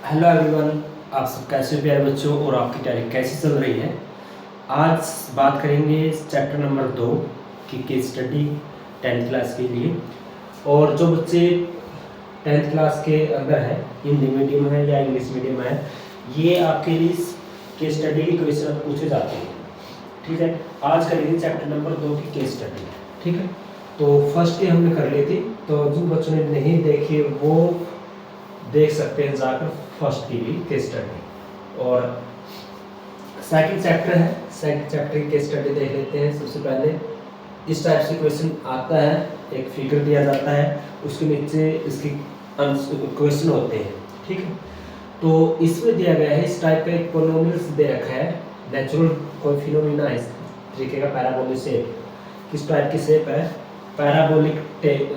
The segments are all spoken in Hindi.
Hello everyone. आप सब कैसे हो प्यारे बच्चों, और आपकी तैयारी कैसी चल रही है। आज बात करेंगे चैप्टर नंबर 2 की केस स्टडी 10th क्लास के लिए। और जो बच्चे 10th क्लास के अंदर है, हिंदी मीडियम है या इंग्लिश मीडियम है, ये आपके लिए केस स्टडी के क्वेश्चन पूछे जाते हैं। ठीक है, आज करेंगे चैप्टर नंबर 2 की केस स्टडी। ठीक है, तो फर्स्ट की हमने कर ली थी, तो जिन बच्चों ने नहीं देखी वो देख सकते हैं जाकर फर्स्ट की भी केस स्टडी। और सेकंड चैप्टर है, सेकंड चैप्टर की केस स्टडी देख लेते हैं। सबसे पहले इस टाइप से क्वेश्चन आता है, एक फिगर दिया जाता है, उसके नीचे इसके क्वेश्चन होते हैं। ठीक है, तो इसमें दिया गया है इस टाइप का एक पोलिनोमियल्स दे रखा है, नेचुरल कोई फिनोमिना इस तरीके का पैराबोलिक शेप। किस टाइप की शेप है? पैराबोलिक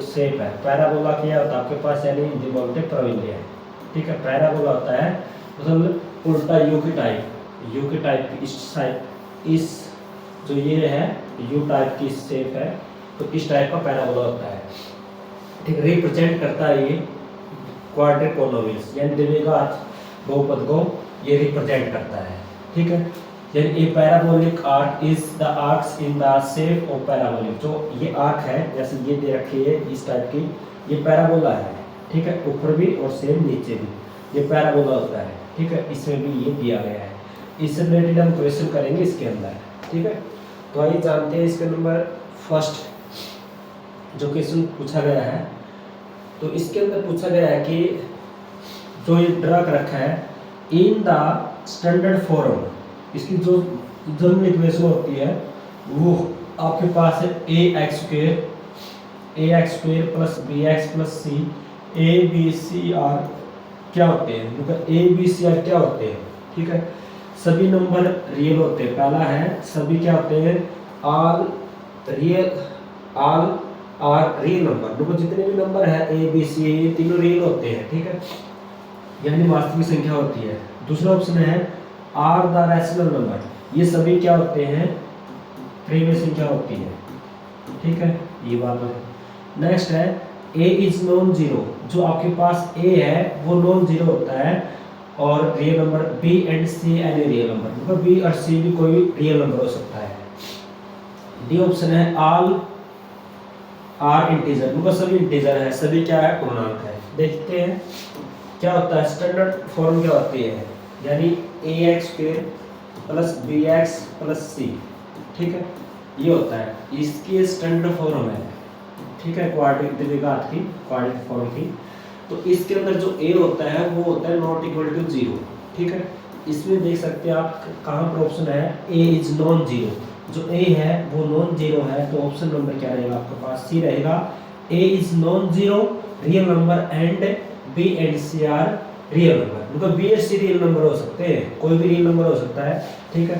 शेप है। पैराबोला क्या होता है आपके पास, यानी हिंदी बोलते हैं प्रविलिया। ठीक है, पैराबोला होता है मतलब उल्टा यू की टाइप की इस टाइप, इस जो ये है यू टाइप की शेप है, तो इस टाइप का पैराबोला होता है। ठीक, रिप्रेजेंट करता है ये क्वाड्रिक पोलिनोमियल्स, यानी द्विघात बहुपद को ये रिप्रेजेंट करता है। ठीक है, यानी ए parabolic arc is the arcs in the shape of parabolic. जो ये आर्क है, जैसे ये दे रखी है इस टाइप की, ये पैराबोला है। ठीक है, ऊपर भी और सेम नीचे भी ये पैराबोला होता है। ठीक है, इसमें भी ये दिया गया है। इससे रिलेटेड हम क्वेश्चन करेंगे इसके अंदर। ठीक है, तो आइए जानते हैं इसके नंबर फर्स्ट जो क्वेश्चन पूछा गया है। तो इसके अंदर पूछा गया है कि जो ये ड्रा कर रखा है इन द स्टैंडर्ड फॉर्म, इसकी जो जनरल इक्वेशन होती है वो आपके पास है ax square plus bx plus c a b c r क्या होते हैं, मतलब a b c r क्या होते हैं। ठीक है, सभी नंबर रियल होते हैं। पहला है सभी क्या होते हैं, ऑल आर रियल नंबर, मतलब जितने भी नंबर है a b c ये तीनों रियल होते हैं। ठीक है, यानी वास्तविक संख्या होती है। दूसरा ऑप्शन है आर द रैशनल नंबर, ये सभी क्या होते हैं, प्रीवियस संख्या होती है। ठीक है, ये बात है। नेक्स्ट है ए इज नॉन जीरो, जो आपके पास ए है वो नॉन जीरो होता है, और real number b and c any real number, मतलब बी और सी भी कोई रियल नंबर हो सकता है। डी ऑप्शन है ऑल आर इंटीजर, मतलब सभी इंटीजर है, सभी क्या है, पूर्णांक है। देखते हैं क्या होता है, स्टैंडर्ड फॉर्म क्या होती है, यानी ax square plus bx plus c। ठीक है, ये होता है, इसकी स्टैंडर्ड फॉर्म है। ठीक है, क्वाड्रिक द्विघात की क्वाड्रिक फॉर्म की। तो इसके अंदर जो a होता है वो होता है नॉट इक्वल टू जीरो। ठीक है, इसमें देख सकते हैं आप कहाँ पर ऑप्शन है a इज नॉन जीरो, जो a है वो नॉन जीरो है, तो ऑप्शन नंबर क्या रहेगा आपके पास, c रहेगा। a is non zero real number and b and c are real number, मतलब b और c रियल नंबर हो सकते हैं, कोई भी रियल नंबर हो सकता है। ठीक है,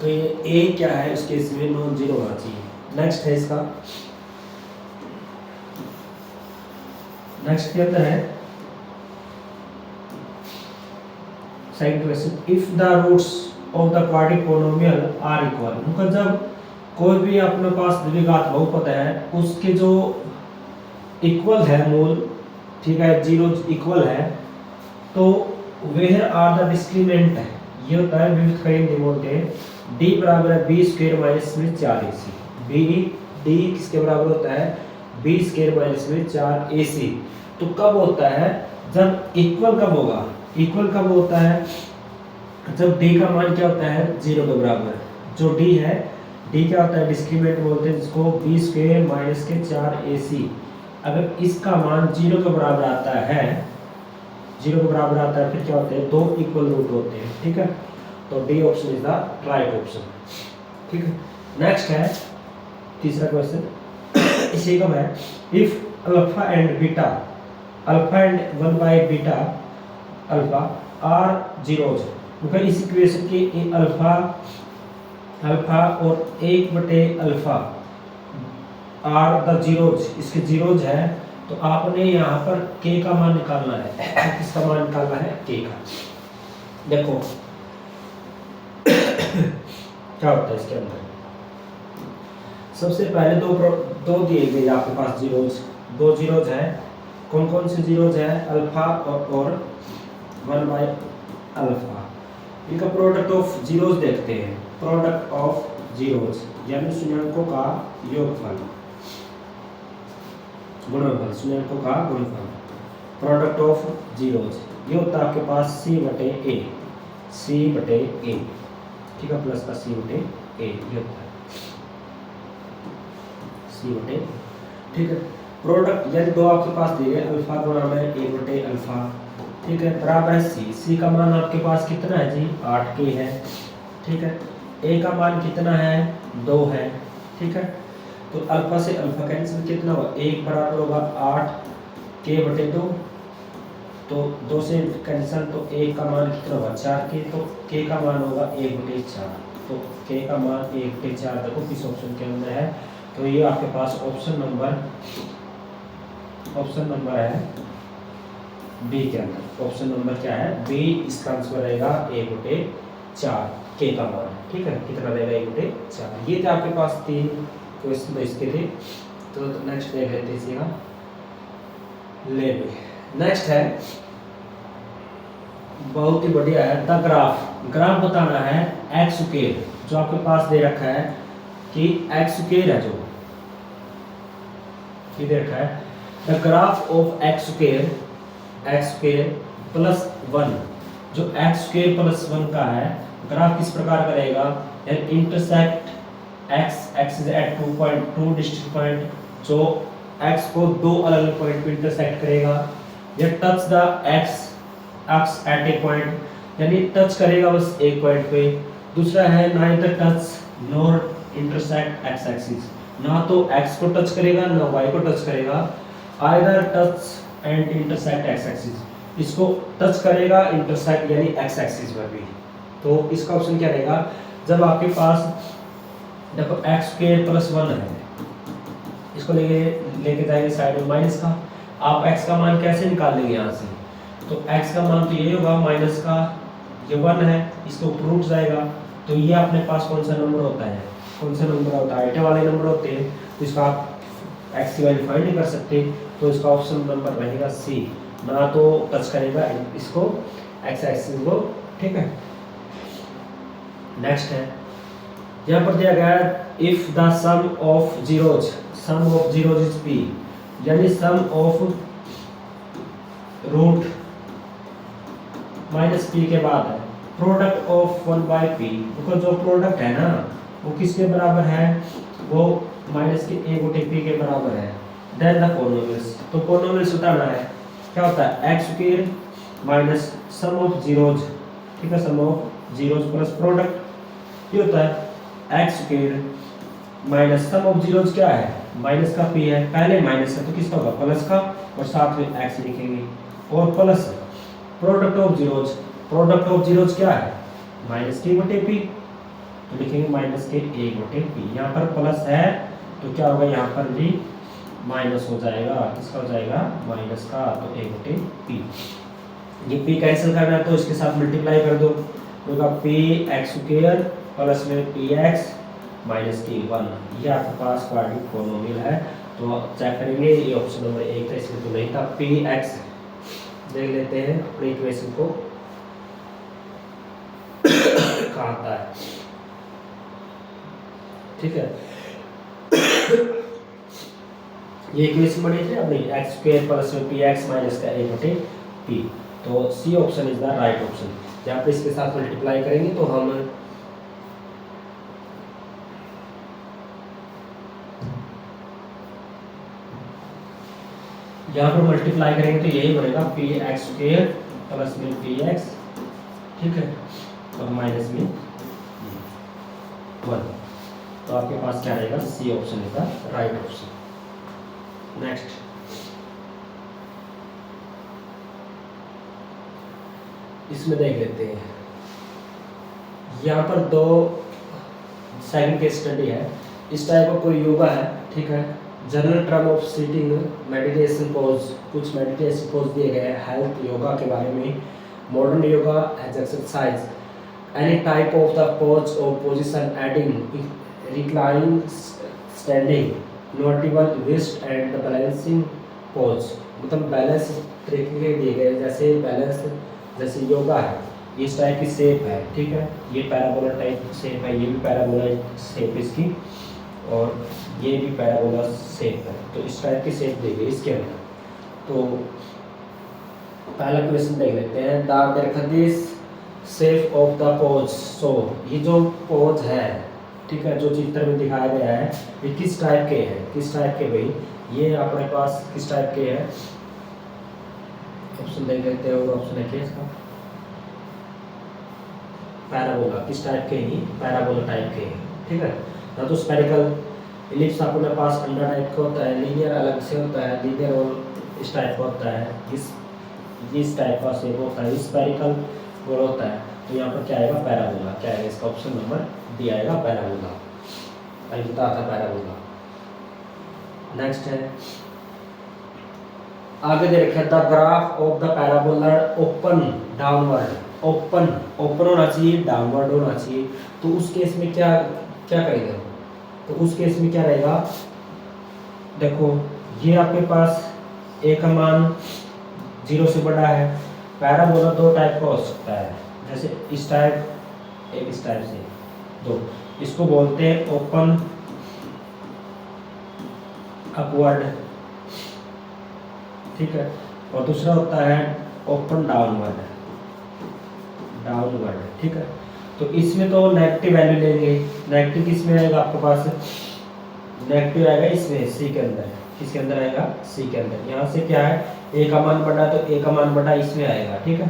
तो ये a क्या है, इस केस में नॉन जीरो होना चाहिए। नेक्स्ट है इसका, नेक्स्ट के अंदर है second question, if the roots of the quadratic polynomial are equal, मतलब जब कोई भी अपने पास द्विघात बहुपद है उसके जो इक्वल है मूल, ठीक है, जीरो इक्वल है, तो वेयर आर द डिस्क्रीमेंट है, ये होता है विविध करें बोलते हैं। d बराबर है b स्क्वायर माइनस में 4ac, d किसके बराबर होता है, b स्क्वायर माइनस में 4ac। तो कब होता है, जब इक्वल कब होगा, इक्वल कब होता है, जब d का मान क्या होता है, 0 के बराबर। जो d है, d क्या होता है, डिस्क्रीमेंट बोलते हैं जिसको, b स्क्वायर माइनस के 4ac। अगर इसका मान 0 के बराबर आता है, 0 के बराबर आता है, फिर क्या होते हैं, दो इक्वल रूट होते हैं। ठीक है, तो d option is the right option. ठीक है, नेक्स्ट है तीसरा क्वेश्चन, इसी का है, if alpha and beta, alpha and 1 by beta alpha are zeros, मतलब इस इक्वेशन की अल्फा और 1 बटे अल्फा आर द जीरोज, इसके जीरोज है, तो आपने यहाँ पर k का मान निकालना है। किसका मान निकालना है, k का। देखो क्या होता है इसके अंदर, सबसे पहले दो दिए गए आपके पास जीरोज, दो जीरोज है। कौन कौन से जीरोज है, अल्फा और 1/अल्फा। इनका प्रोडक्ट ऑफ जीरोज देखते हैं। प्रोडक्ट ऑफ जीरोज यानी शून्यंकों का योगफल, गुणनफल, शून्यंकों का गुणनफल। प्रोडक्ट ऑफ जीरोज ये होता है आपके पास C/A, C/A, ठीक है, प्लस का C/A ये होता है C/A, ठीक है। प्रोडक्ट यानी दो आपके पास दिए गए, अल्फा गुणा में A/अल्फा, ठीक है, बराबर है C का मान आपके पास कितना है जी 8K है, ठीक है। A का मान कितना है 2 है, ठीक है। तो अल्फा से अल्फा कैंसिल कितना होगा 1 बराबर होगा 8K/2, तो 2 से कैंसिल तो 1 का मान कितना होगा 4K, तो K का मान होगा 1/4, तो K का मान 1/4 देखो किस ऑप्शन के अंदर है। तो ये आपके पास ऑप्शन नंबर है बी के अंदर। ऑप्शन नंबर क्या है बी, इसका आंसर रहेगा 1/4 K का मान, ठीक है, कितना रहेगा 1/4। ये थे आपके पास 3 क्वेश्चन तो इसके थे। तो नेक्स्ट देख लेते हैं इसका ले। नेक्स्ट है बहुत ही बढ़िया है, द ग्राफ बताना है एक्स स्क्वायर, जो आपके पास दे रखा है कि एक्स स्क्वायर है, जो दे रखा है the graph of x square plus 1, जो एक्स स्क्वायर प्लस 1 का है ग्राफ किस प्रकार करेगा, intersect x is at 2 distinct point, जो एक्स को 2 अलग पॉइंट पे इंटरसेक्ट करेगा, या touch the x at a point, यानी टच करेगा बस एक पॉइंट पे। दूसरा है neither touch nor intersect x axis, ना तो एक्स को टच करेगा ना वाई को टच करेगा, either touch and intersect x axis, इसको टच करेगा इंटरसेक्ट यानी एक्स एक्सिस पर भी। तो इसका ऑप्शन क्या रहेगा, जब आपके पास देखो एक्स स्क्वायर प्लस 1 है, इसको लेके जाएंगे साइड में माइनस का, आप एक्स का मान कैसे निकाल लेंगे यहाँ से, तो एक्स का मान तो यही होगा माइनस का, ये 1 है, इसके ऊपर उठ जाएगा, तो ये अपने पास कौन सा नंबर होता है, आइटे वाले नंबर होते हैं, तो इसका आप एक्स की वैल्यू फाइंड नहीं कर सकते, तो इसका ऑप्शन नंबर रहेगा सी, ना तो टच करेगा इसको एक्स एक्सिस को, ठीक है। नेक्स्ट है यहाँ पर दिया गया है if the sum of zeros is p, यानी sum of root minus p के बाद है प्रोडक्ट ऑफ 1/p, क्योंकि जो प्रोडक्ट है ना वो किसके बराबर है, वो माइनस के a/p के बराबर है। देन द पॉलिनोमियल्स, तो पॉलिनोमियल्स बताना है क्या होता है x square minus sum of zeros, ठीक है, सम ऑफ जीरोज प्लस प्रोडक्ट, ये होता है x square minus sum of zeros क्या है माइनस का p है, पहले माइनस है तो किसका होगा प्लस का, और साथ में x लिखेंगे, और प्लस प्रोडक्ट ऑफ जीरोज क्या है माइनस k/p, तो लिखेंगे माइनस के a/p। यहाँ पर प्लस है तो क्या होगा यहाँ पर भी माइनस हो जाएगा, किसका हो जाएगा माइनस का, तो a/p। ये p कैंसिल करना है तो इसके साथ मल्टीप्लाई कर दो, होगा p(x² प्लस में px माइनस k1, ये आपके पास क्वाड्रेटिक पॉलिनोमियल है। तो चेक करेंगे, ये ऑप्शन नंबर 1 था, इसमें तो नहीं था। px देख लेते हैं अपनी इक्वेशन को कहाँ आता है, ठीक है। ये इक्वेशन बनी थी अपनी x² प्लस में px माइनस का a/p, तो c option is the right option. जहाँ पे इसके साथ मल्टीप्लाई करेंगे तो हम यहाँ पर मल्टीप्लाई करेंगे तो यही बनेगा px² प्लस में px, ठीक है, और माइनस में 1, तो आपके पास क्या रहेगा c option is the right option. Next इसमें देख लेते हैं, यहाँ पर 2 सेकंड केस स्टडी है, इस टाइप का कोई योगा है, ठीक है। General term of sitting meditation pose, कुछ मेडिटेशन पोज दिए गए हैं हेल्थ योगा के बारे में। Modern yoga as exercise any type of the pose और position adding reclining standing notable wrist and the balancing pose, मतलब बैलेंस तरीके के दिए गए, जैसे बैलेंस जैसे योगा है, इस टाइप की शेप है, ठीक है, ये पैराबोला टाइप शेप है, ये भी पैराबोला शेप इसकी, और ये भी पैराबोला शेप है। तो इस टाइप की शेप देगी इसके अंदर। तो पहला क्वेश्चन देख लेते हैं। The shape of the pose. So ये जो पोज है, ठीक है, जो चित्र में दिखाया गया है, ये किस टाइप के हैं, किस टाइप के भाई, ये अपने पास किस टाइप के हैं। ऑप्शन देख लेते हैं, और ऑप्शन देखिए इसका, पैराबोला, किस टाइप के ही, पैराबोला टाइप के हैं, ठीक है ना। तो स्फेरिकल, इलिप्स अपने पास अंडा टाइप का होता है, लीनियर अलग से होता है, लीनियर और इस टाइप का होता है, इस टाइप का शेप होता है, स्फेरिकल गोल होता है। तो यहाँ पर क्या आएगा, पैराबोला। क्या आएगा इसका, ऑप्शन नंबर डी आएगा, पैराबोला। अभी बता था पैराबोला। नेक्स्ट है, आगे दे रखा है the graph of the parabola open downward. Open होना चाहिए, डाउनवर्ड होना चाहिए। तो उस केस में क्या क्या करेगा, तो उस केस में क्या रहेगा, देखो ये आपके पास ए का मान 0 से बड़ा है। पैराबोला दो टाइप का हो सकता है, जैसे इस टाइप, एक इस टाइप से, दो, इसको बोलते हैं ओपन अपवर्ड, ठीक है, और दूसरा होता है ओपन डाउनवर्ड, ठीक है। तो इसमें तो नेगेटिव वैल्यू लेंगे, नेगेटिव किस में आएगा आपके पास, नेगेटिव आएगा इसमें सी के अंदर, किसके अंदर आएगा, सी के अंदर। यहाँ से क्या है, ए का मान बढ़ा तो ए का मान बढ़ा इसमें आएगा, ठीक है,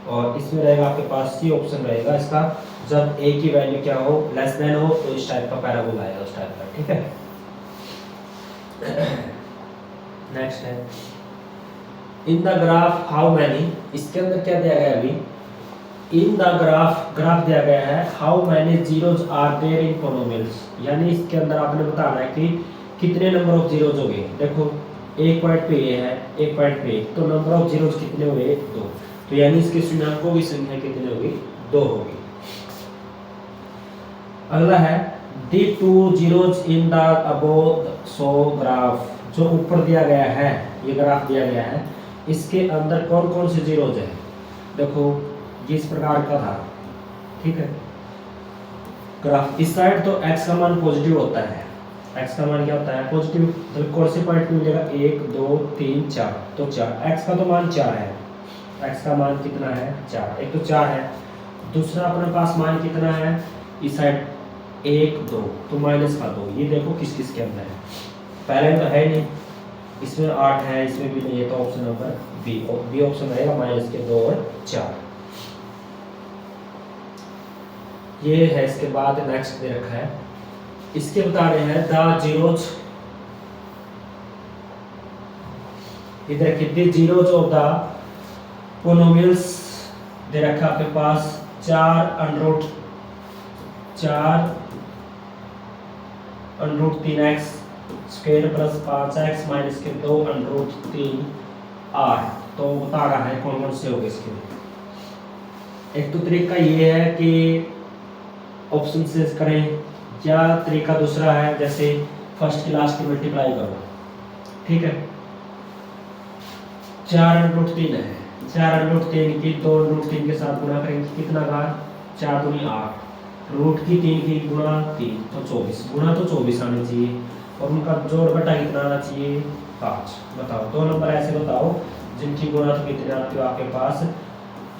और इसमें रहेगा आपके पास सी ऑप्शन रहेगा इसका, जब ए की वैल्यू क्या हो, लेस देन हो, तो इस टाइप का पैराबोला आएगा, उस टाइप का, ठीक है। नेक्स्ट है, in the graph how many, इसके अंदर क्या दिया गया अभी, इन द ग्राफ दिया गया है, how many zeros are there in polynomials, यानी इसके अंदर आपने बताना है कि कितने नंबर ऑफ जीरोज हो गए। देखो एक पॉइंट पे ये है, एक पॉइंट पे, तो नंबर ऑफ जीरोज कितने हुए, 2। तो यानी इसके शून्यंकों की संख्या कितनी होगी, 2 होगी। अगला है the two zeros in the above so graph, जो ऊपर दिया गया है, ये ग्राफ दिया गया है, इसके अंदर कौन कौन से जीरोज है। देखो ये इस प्रकार का था, ठीक है, ग्राफ इस साइड तो x का मान पॉजिटिव होता है, x का मान क्या होता है, पॉजिटिव। तो कौन से पॉइंट पे मिलेगा, 1 2 3 4, तो 4, x का तो मान 4 है, x का मान कितना है, 4, एक तो 4 है, दूसरा अपने पास मान कितना है, इस साइड 1 2, तो माइनस का 2, ये देखो किस किस के अंदर है, पहले तो है नहीं, इसमें 8 है, इसमें भी नहीं है, तो ऑप्शन नंबर बी ऑप्शन रहेगा, माइनस के 2 और 4, ये है। इसके बाद नेक्स्ट दे रखा है, इसके बता रहे हैं द जीरोज, इधर कितने जीरोज ऑफ द पोलिनोमियल्स दे रखा आपके पास, 4 under 3x square plus 5x minus के 2 अंडर 3 r। तो बता रहा है कौन कौन से हो गए इसके। एक तो तरीका ये है कि ऑप्शन से करें, या तरीका दूसरा है, जैसे फर्स्ट की लास्ट की मल्टीप्लाई करो, ठीक है। 4√3 है, 4√3 की 2√3 के साथ गुणा करेंगे, कितना बार, 4 दूनी 8, रूट की 3 की गुणा 3, तो 24, गुणा तो 24 आने चाहिए, और उनका जोड़ बटा कितना आना चाहिए, 5। बताओ दो नंबर ऐसे बताओ जिनकी गुणा तो कितने आती हो आपके पास,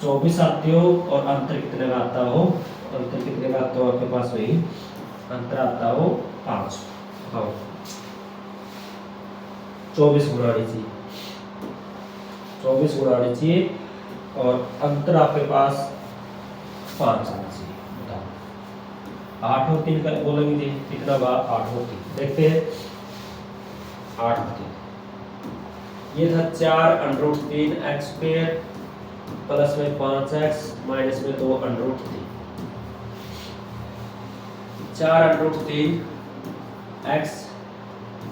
24 आती हो, और अंतर कितने का आता हो, अंतर कितने का आता हो आपके पास, वही अंतर आता हो 5। बताओ 24 गुणा आनी चाहिए, 24 गुणा आनी चाहिए, और अंतर आपके पास 5 आना चाहिए। बताओ 8 और 3 का बोलेंगे कितना बार, 8 और 3, देखते हैं 8 और 3, ये था 4√3 x स्क्वायर प्लस में 5x माइनस में 2 √3, 4√3 x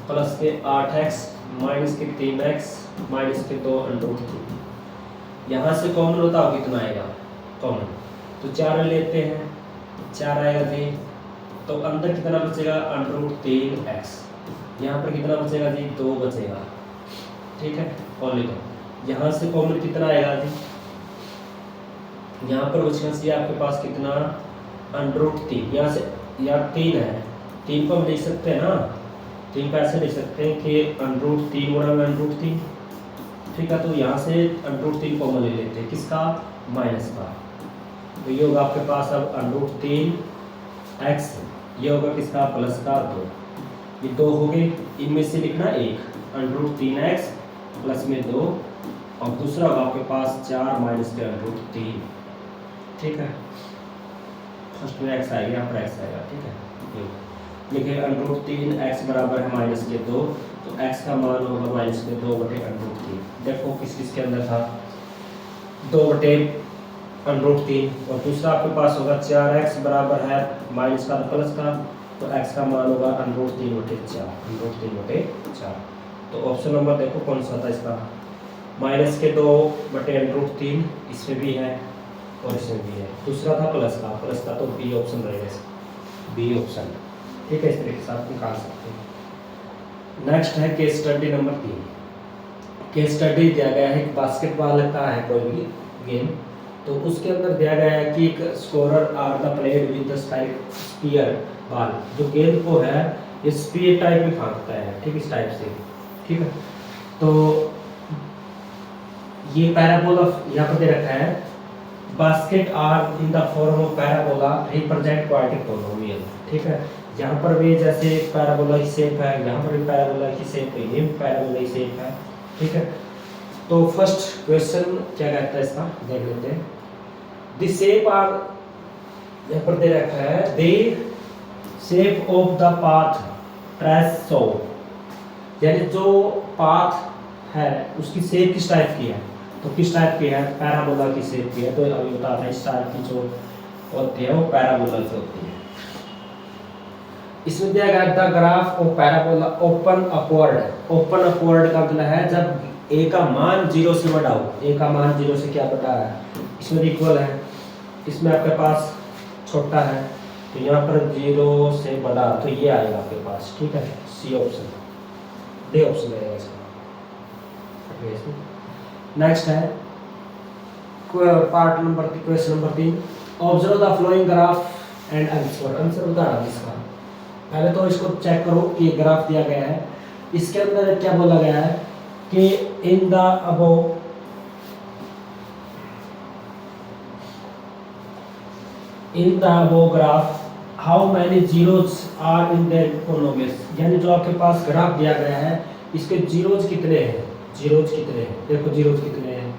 प्लस के 8x माइनस के 3x माइनस के 2 √3। यहाँ से कॉमन होता हो कितना आएगा, कॉमन तो 4 लेते हैं, 4 आएगा जी, तो अंदर कितना बचेगा, √3x, यहाँ पर कितना बचेगा जी, 2 बचेगा, ठीक है। और लिखो यहाँ से कॉमन कितना आएगा जी, यहाँ पर बचना चाहिए आपके पास कितना, √3। यहाँ से यहाँ 3 है, 3 को हम लिख सकते हैं ना, 3 को ऐसे लिख सकते हैं कि √3 गुणा में √3, ठीक है। तो यहाँ से √3 कॉमन ले लेते हैं, किसका, माइनस का। तो ये होगा आपके पास अब √3x, ये होगा किसका, प्लस का 2। ये 2 हो गए, इनमें से लिखना 1, √3x प्लस में 2, और दूसरा होगा आपके पास 4 माइनस के √3, ठीक है। फर्स्ट में x आएगा, यहाँ पर x आएगा, ठीक है। देखिए √3x बराबर है माइनस के 2, तो x का मान होगा माइनस के 2/√3। देखो किस किस के अंदर था, 2/√3, और दूसरा आपके पास होगा 4x बराबर है माइनस का प्लस का, तो x का मान होगा √3/4। तो ऑप्शन नंबर देखो कौन सा था इसका, माइनस के 2/√3, इसमें भी है और इसमें भी है। दूसरा था प्लस का तो बी ऑप्शन रहेगा, बी ऑप्शन, ठीक है। इस तरीके से आप निकाल सकते हैं। नेक्स्ट है case study number 3। Case study दिया गया है, बास्केटबॉल का है कोई भी गेम, तो उसके अंदर दिया गया है कि एक scorer are the played with the spear ball, जो गेंद को है ये स्पीयर टाइप में फेंकता है, ठीक, इस टाइप से, ठीक है। तो ये पैराबोला यहाँ पर दे रखा है, basket are in the form of parabola represent quadratic polynomial, ठीक है। यहाँ पर भी जैसे पैराबोला की शेप है, यहाँ पर भी पैराबोला की शेप है, ये पैराबोला की शेप है, ठीक है। तो फर्स्ट क्वेश्चन क्या कहता है इसका, देख लेते हैं। द शेप आर, यहाँ पर दे रखा है, the shape of the path trace so, यानी जो पाथ है उसकी शेप किस टाइप की है, तो किस टाइप की है, पैराबोला की शेप की है। तो अभी बता रहे हैं इस टाइप की जो होती है वो पैराबोला की होती है। इसमें दिया गया the graph of parabola open upward. Open upward का मतलब है जब a का मान 0 से बड़ा हो, a का मान 0 से क्या बड़ा है, इसमें इक्वल है, इसमें आपके पास छोटा है, तो यहाँ पर 0 से बड़ा, तो ये आएगा आपके पास, ठीक है। सी ऑप्शन, डी ऑप्शन रहेगा इसका। नेक्स्ट है part number, question number 3। Observe the flowing graph and answer. Answer बता रहा इसका, पहले तो इसको चेक करो कि ग्राफ दिया गया है, इसके अंदर क्या बोला गया है कि in the above graph how many zeros are in there polynomials, यानी जो आपके पास ग्राफ दिया गया है इसके जीरोज कितने हैं, जीरोज कितने हैं, देखो जीरोज कितने हैं।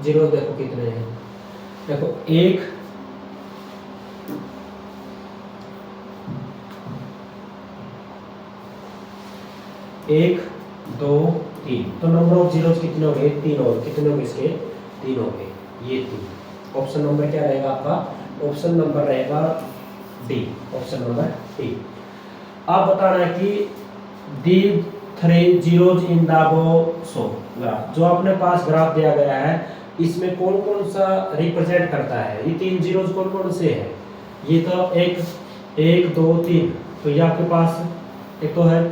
जीरोज देखो कितने हैं, देखो 1, 2, 3, तो नंबर ऑफ जीरोज कितने हो गए, 3 और कितने हो गए इसके, 3 हो गए, ये 3। ऑप्शन नंबर क्या रहेगा आपका, ऑप्शन नंबर रहेगा डी, ऑप्शन नंबर डी। आप बताना है कि दी 3 zeros in the above show graph, जो अपने पास ग्राफ दिया गया है इसमें कौन कौन सा रिप्रेजेंट करता है, ये 3 जीरोज कौन कौन से हैं, ये तो 1, 2, 3, तो ये आपके पास एक तो है,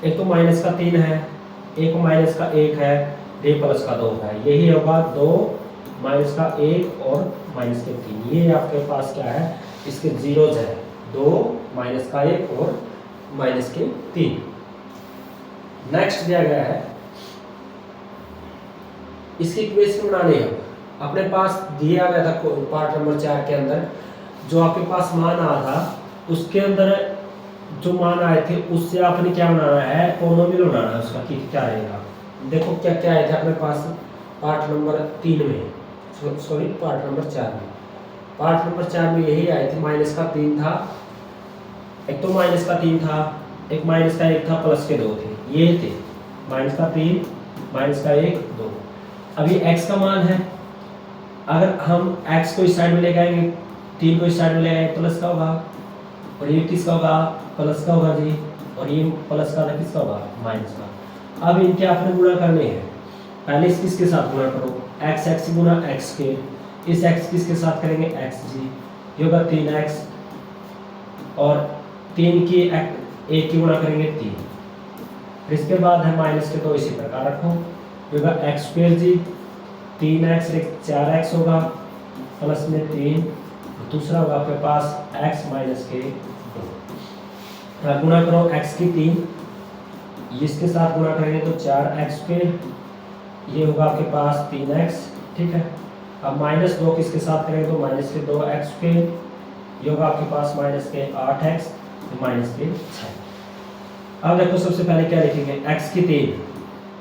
एक तो माइनस का 3 है, एक माइनस का 1 है, ये प्लस का 2 है, यही होगा 2 माइनस का 1 और माइनस के 3, ये आपके पास क्या है, इसके जीरोज है, 2 माइनस का 1 और माइनस के 3। नेक्स्ट दिया गया है, इसकी इक्वेशन बनानी है, अपने पास दिया गया था पार्ट नंबर 4 के अंदर, जो आपके पास मान आया था उसके अंदर जो मान आए थे उससे आपने क्या बनाना है, पॉलिनोमियल बनाना है उसका, कि क्या रहेगा। देखो क्या क्या आए थे अपने पास पार्ट नंबर 3 में, सॉरी पार्ट नंबर 4 में, पार्ट नंबर 4 में यही आए थे, माइनस का 3 था, एक तो माइनस का 3 था, एक माइनस का 1 था, प्लस के 2 थे, ये थे माइनस का 3, माइनस का 1, 2। अभी x का मान है, अगर हम x को इस साइड में ले आएंगे, 3 को इस साइड में ले आएंगे, प्लस का होगा, और ये किसका होगा, प्लस का होगा जी, और ये प्लस का किसका होगा, माइनस का। अब इनके आपने गुणा करने हैं, पहले किसके साथ गुणा करो, x गुणा x के, इस x किसके साथ करेंगे, x जी, ये होगा 3x, और 3 की 1 की गुणा करेंगे 3, फिर इसके बाद है माइनस के 2 इसी प्रकार रखो, होगा एक्स स्क्वायर जी 3x 4x होगा प्लस में 3, दूसरा होगा आपके पास x माइनस के 2, गुणा करो x की 3, इसके साथ गुणा करेंगे तो 4x स्क्वायर, ये होगा आपके पास 3x, ठीक है। अब माइनस 2 किसके साथ करेंगे तो माइनस के 2x स्क्वायर, ये होगा आपके पास माइनस के 8x, माइनस के 6। अब देखो सबसे पहले क्या लिखेंगे, x की 3,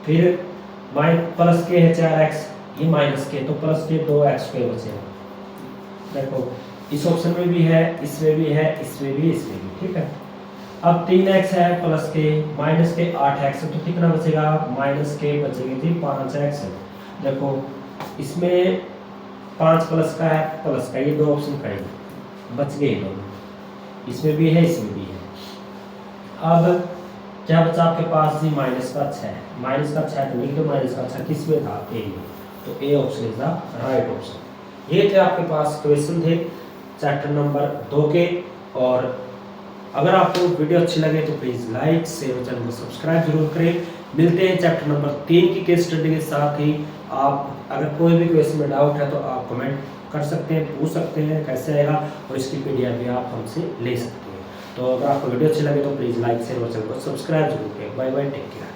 फिर प्लस के है 4x, ये माइनस के, तो प्लस के 2x स्क्वायर बचेगा। देखो इस ऑप्शन में भी है, इसमें भी है, इसमें भी, इसमें भी, ठीक है। अब 3x है प्लस के माइनस के 8x, तो कितना बचेगा, माइनस के बचेंगे जी 5x। देखो इसमें 5 प्लस का है, प्लस का, ये दो ऑप्शन करेंगे, बच गए दोनों, इसमें भी है, इसमें भी है। अब क्या बचा आपके पास जी, माइनस का 6, माइनस का 6 तो लिख दो, माइनस का 6 किस में था, ए में, तो A option is the right option. ये थे आपके पास क्वेश्चन थे चैप्टर नंबर 2 के। और अगर आपको वीडियो अच्छी लगे तो प्लीज़ लाइक शेयर, चैनल को सब्सक्राइब जरूर करें। मिलते हैं चैप्टर नंबर 3 की केस स्टडी के साथ ही। आप अगर कोई भी क्वेश्चन में डाउट है तो आप कमेंट कर सकते हैं, पूछ सकते हैं कैसे आएगा, और इसकी पीडीएफ भी आप हमसे ले सकते हैं। तो अगर आपको वीडियो अच्छी लगे तो प्लीज़ लाइक शेयर और चैनल को सब्सक्राइब जरूर करें। Bye bye, take care.